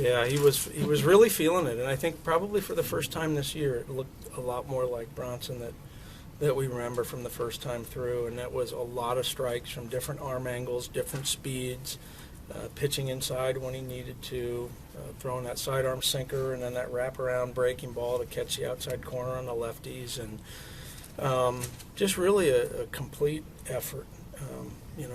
Yeah, he was really feeling it, and I think probably for the first time this year, it looked a lot more like Bronson that we remember from the first time through, and that was a lot of strikes from different arm angles, different speeds, pitching inside when he needed to, throwing that sidearm sinker, and then that wraparound breaking ball to catch the outside corner on the lefties, and just really a complete effort.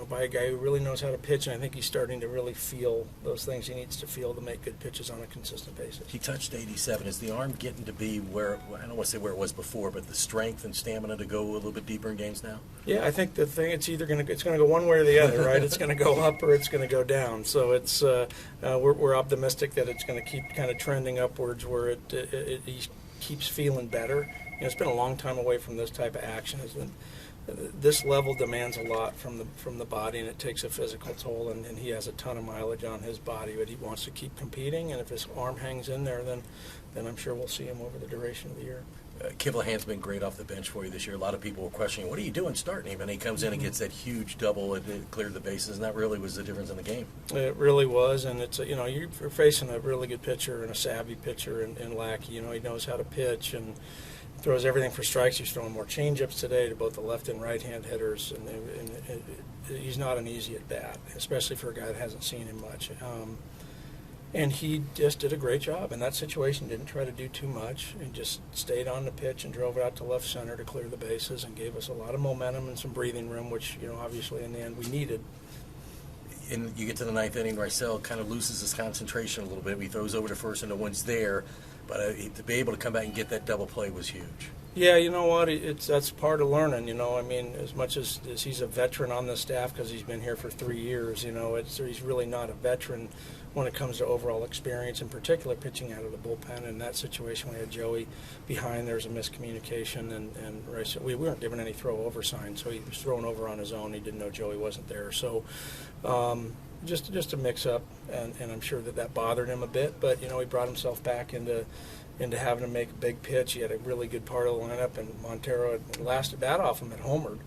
By a guy who really knows how to pitch, and I think he's starting to really feel those things he needs to feel to make good pitches on a consistent basis. He touched 87. Is the arm getting to be where, I don't want to say where it was before, but the strength and stamina to go a little bit deeper in games now? Yeah, I think the thing, it's going to go one way or the other, right? It's going to go up or it's going to go down. So it's we're optimistic that it's going to keep kind of trending upwards where he keeps feeling better. It's been a long time away from this type of action. This level demands a lot from the body, and it takes a physical toll, and he has a ton of mileage on his body, but he wants to keep competing, and if his arm hangs in there, then I'm sure we'll see him over the duration of the year. Kivlahan's been great off the bench for you this year. A lot of people were questioning, what are you doing starting him? And he comes in and gets that huge double, it cleared the bases, and that really was the difference in the game. It really was, and it's you're facing a really good pitcher and a savvy pitcher in Lackey. He knows how to pitch and throws everything for strikes. He's throwing more changeups today to both the left and right-hand hitters, and he's not an easy at bat, especially for a guy that hasn't seen him much. And he just did a great job in that situation. Didn't try to do too much, and just stayed on the pitch and drove it out to left center to clear the bases, and gave us a lot of momentum and some breathing room, which obviously in the end we needed. And you get to the ninth inning, Rysel kind of loses his concentration a little bit. He throws over to first, and no one's there. But to be able to come back and get that double play was huge. Yeah, you know what? That's part of learning. As much as he's a veteran on the staff because he's been here for 3 years, he's really not a veteran when it comes to overall experience, in particular pitching out of the bullpen. In that situation, we had Joey behind. There was a miscommunication, and Rice, we weren't given any throw over signs, so he was thrown over on his own. He didn't know Joey wasn't there. So just a mix-up, and I'm sure that bothered him a bit. But he brought himself back into having to make a big pitch. He had a really good part of the lineup, and Montero had last at bat off him at homered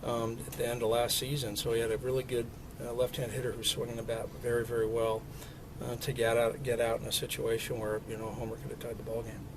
at the end of last season. So he had a really good left-hand hitter who's swinging the bat very, very well to get out in a situation where Homer could have tied the ball game.